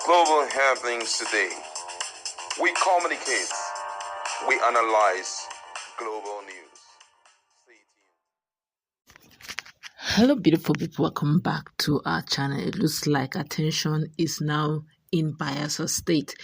global happenings today. We communicate, we analyze global news. Stay tuned. Hello, beautiful people. Welcome back to our channel. It looks like attention is now in Bayelsa State,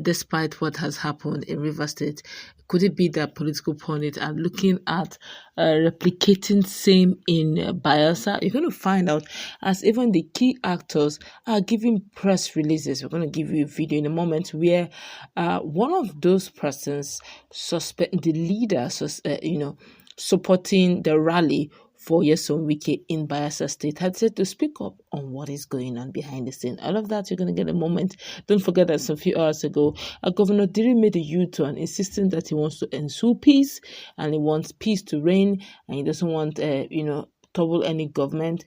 despite what has happened in River State. Could it be that political pundits are looking at replicating same in Bayelsa? You're going to find out as even the key actors are giving press releases. We're going to give you a video in a moment where one of those persons suspect the leader, supporting the rally for Wike in Bayelsa State had said to speak up on what is going on behind the scene. All of that you're going to get in a moment. Don't forget that some few hours ago, Governor Diri made a U-turn, insisting that he wants to ensue peace and he wants peace to reign and he doesn't want, trouble any government.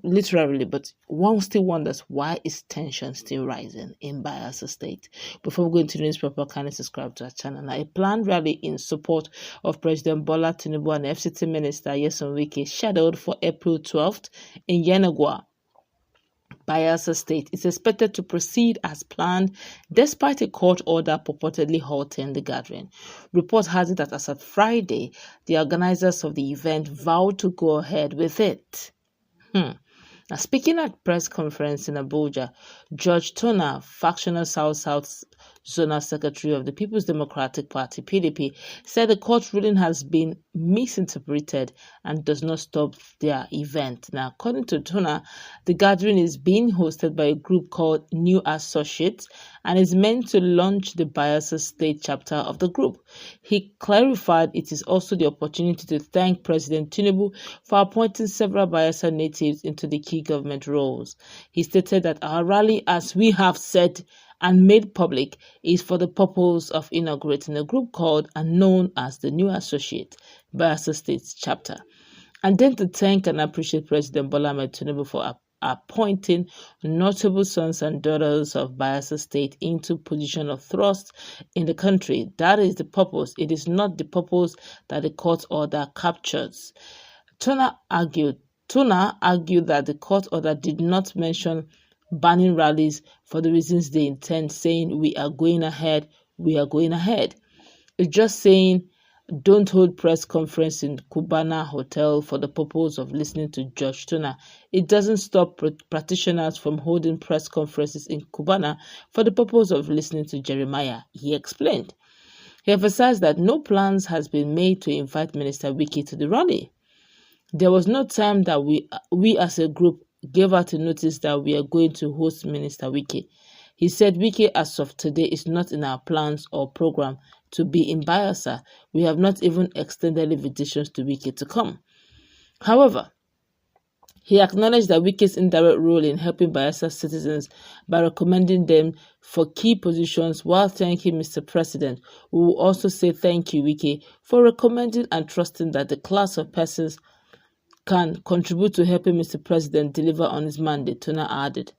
Literally, but one still wonders why is tension still rising in Bayelsa State. Before we go into the newspaper, kindly subscribe to our channel. Now, a planned rally in support of President Bola Tinubu and FCT Minister Nyesom Wike scheduled for April 12th in Yenagoa, Bayelsa State is expected to proceed as planned despite a court order purportedly halting the gathering. Report has it that as of Friday, the organizers of the event vowed to go ahead with it. Now, speaking at press conference in Abuja, Judge Tona, factional South Zonal Secretary of the People's Democratic Party (PDP), said the court ruling has been misinterpreted and does not stop their event. Now, according to Tona, the gathering is being hosted by a group called New Associates and is meant to launch the Bayelsa State chapter of the group. He clarified it is also the opportunity to thank President Tinubu for appointing several Bayelsa natives into the key government roles. He stated that our rally, as we have said and made public, is for the purpose of inaugurating a group called and known as the New Associate Bayelsa State chapter, and then to thank and appreciate President Bola Tinubu for appointing notable sons and daughters of Bayelsa State into position of thrust in the country. That is the purpose. It is not the purpose that the court order captures. Tona argued that the court order did not mention banning rallies for the reasons they intend, saying we are going ahead. It's just saying don't hold press conference in Cubana Hotel for the purpose of listening to Judge Tona. It doesn't stop practitioners from holding press conferences in Cubana for the purpose of listening to Jeremiah, he explained. He emphasized that no plans has been made to invite Minister Wike to the rally. There was no time that we as a group gave out a notice that we are going to host Minister Wike. He said Wike as of today is not in our plans or program to be in Bayelsa. We have not even extended invitations to Wike to come. However, he acknowledged that Wike's indirect role in helping Bayelsa citizens by recommending them for key positions while thanking Mr. President. We will also say thank you, Wike, for recommending and trusting that the class of persons can contribute to helping Mr. President deliver on his mandate, Tona added.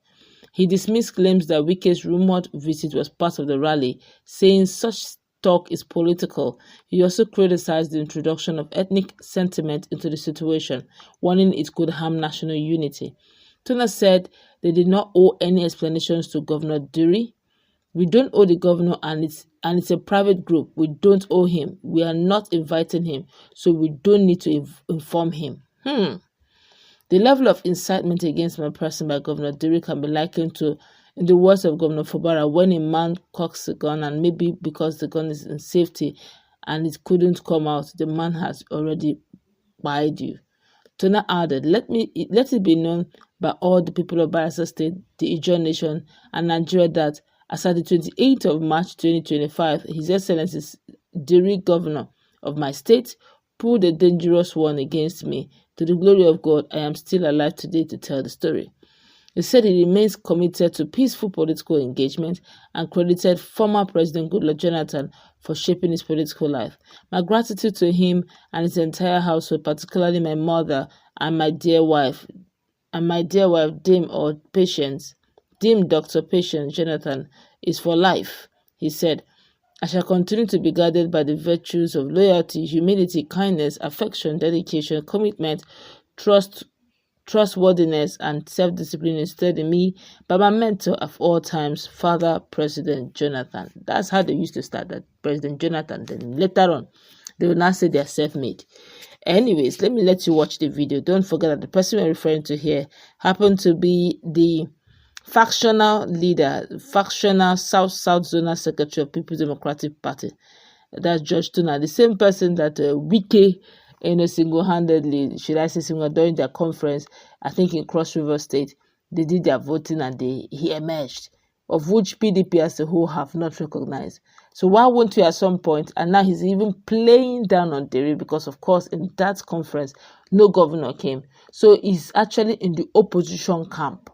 He dismissed claims that Wike's rumored visit was part of the rally, saying such talk is political. He also criticized the introduction of ethnic sentiment into the situation, warning it could harm national unity. Tona said they did not owe any explanations to Governor Diri. We don't owe the governor and it's a private group. We don't owe him. We are not inviting him, so we don't need to inform him. The level of incitement against my person by Governor Diri can be likened to, in the words of Governor Fubara, when a man cocks a gun and maybe because the gun is in safety and it couldn't come out, the man has already buyed you. Tona added, let it be known by all the people of Bayelsa State, the Ijaw Nation, and Nigeria that as at the 28th of March 2025, His Excellency Diri, Governor of my state, pulled a dangerous one against me. To the glory of God, I am still alive today to tell the story. He said he remains committed to peaceful political engagement and credited former President Goodluck Jonathan for shaping his political life. My gratitude to him and his entire household, particularly my mother and my dear wife, Dame Dr. Patience Jonathan, is for life. He said, I shall continue to be guided by the virtues of loyalty, humility, kindness, affection, dedication, commitment, trust, trustworthiness, and self-discipline instilled in me by my mentor of all times, Father President Jonathan. That's how they used to start, that President Jonathan. Then later on, they will now say they are self-made. Anyways, let me let you watch the video. Don't forget that the person we're referring to here happened to be the factional leader, factional South Zonal Secretary of People's Democratic Party. That's Judge Tona, the same person that Wike, single-handedly, should I say during their conference, I think in Cross River State, they did their voting and he emerged, of which PDP as a whole have not recognized. So why won't we at some point, and now he's even playing down on Diri, because of course in that conference, no governor came. So he's actually in the opposition camp,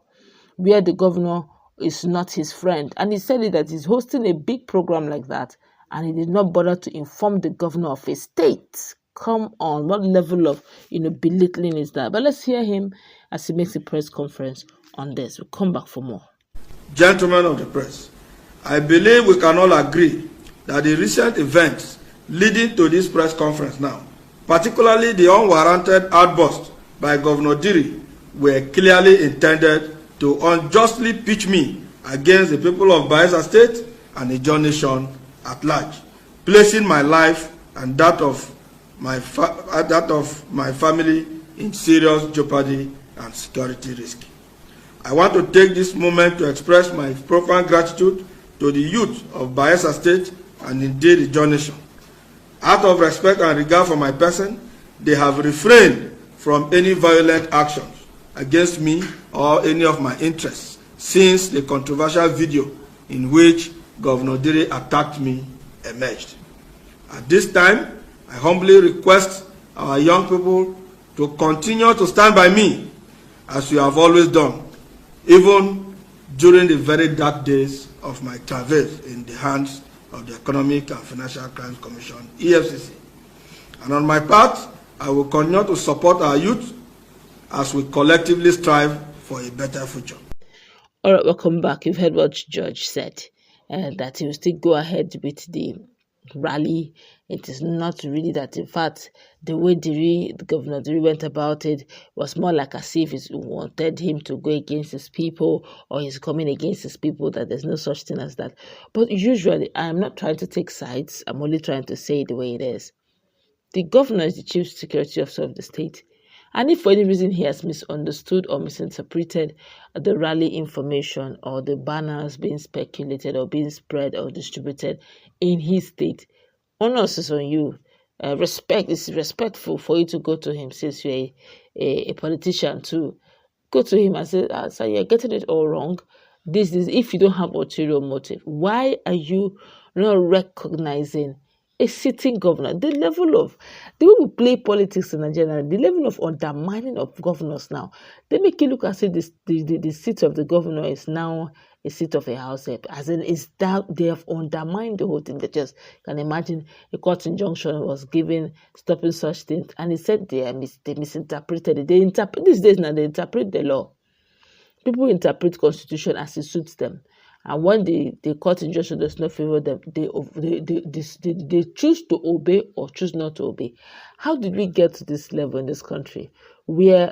where the governor is not his friend. And he said that he's hosting a big program like that, and he did not bother to inform the governor of his state. Come on, what level of belittling is that? But let's hear him as he makes a press conference on this. We'll come back for more. Gentlemen of the press, I believe we can all agree that the recent events leading to this press conference now, particularly the unwarranted outburst by Governor Diri, were clearly intended to unjustly pitch me against the people of Bayelsa State and the John Nation at large, placing my life and that of my family in serious jeopardy and security risk. I want to take this moment to express my profound gratitude to the youth of Bayelsa State and indeed the John Nation. Out of respect and regard for my person, they have refrained from any violent actions against me or any of my interests since the controversial video in which Governor Diri attacked me emerged. At this time, I humbly request our young people to continue to stand by me as you have always done, even during the very dark days of my travails in the hands of the Economic and Financial Crimes Commission, EFCC. And on my part, I will continue to support our youth as we collectively strive for a better future. All right, welcome back. You've heard what Judge said, that he will still go ahead with the rally. It is not really that. In fact, the way Governor Diri went about it was more like as if he wanted him to go against his people, or he's coming against his people, that there's no such thing as that. But usually, I'm not trying to take sides. I'm only trying to say it the way it is. The governor is the chief security officer of the state. And if for any reason he has misunderstood or misinterpreted the rally information or the banners being speculated or being spread or distributed in his state, onus is on you. Respect is respectful for you to go to him, since you're a politician too. Go to him and say, sir, you're getting it all wrong. This is if you don't have ulterior motive. Why are you not recognizing a sitting governor? The way we play politics in Nigeria, the level of undermining of governors now, they make it look as if the seat of the governor is now a seat of a house help. As in, they have undermined the whole thing. They just can imagine a court injunction was given stopping such things, and he said they misinterpreted it. These days now they interpret the law. People interpret constitution as it suits them. And when the court injunction does not favor them, they choose to obey or choose not to obey. How did we get to this level in this country, where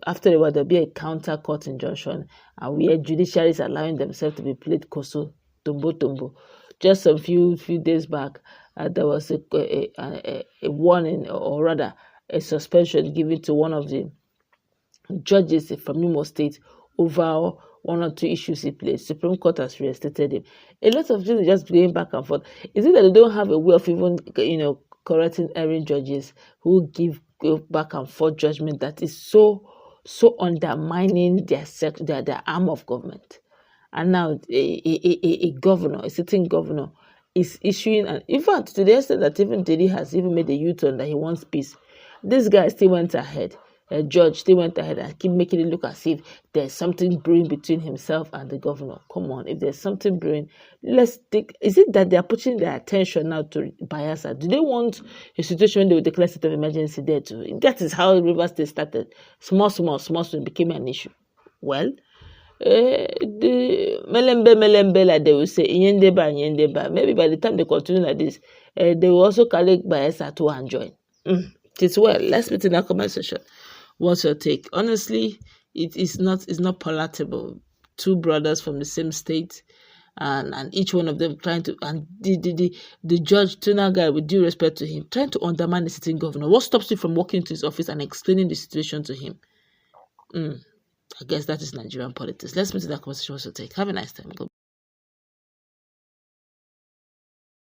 after a while there'll be a counter court injunction, and where judiciary is allowing themselves to be played koso, tumbo? Just a few days back, there was a warning, or rather a suspension given to one of the judges from Imo State over one or two issues he placed. Supreme Court has reinstated him. A lot of things are just going back and forth. Is it that they don't have a way of even, correcting erring judges who give back and forth judgment that is so undermining their arm of government? And now a governor, a sitting governor, is issuing in fact, to the extent that even Diri has even made a U-turn that he wants peace. This guy still went ahead. Judge still went ahead and keep making it look as if there's something brewing between himself and the governor. Come on, if there's something brewing, let's think. Is it that they're putting their attention now to Bayelsa? Do they want a situation when they will declare state of emergency there too? That is how Rivers State started. Small, became an issue. Well, the melembe, like they will say, Nyendeba. Maybe by the time they continue like this, they will also collect Bayelsa to and join. It's well. Let's meet in our comment section. What's your take? Honestly, it's not palatable. Two brothers from the same state, and each one of them trying to, and the judge, Tona guy, with due respect to him, trying to undermine the sitting governor. What stops you from walking into his office and explaining the situation to him? I guess that is Nigerian politics. Let's move to that conversation. What's your take? Have a nice time.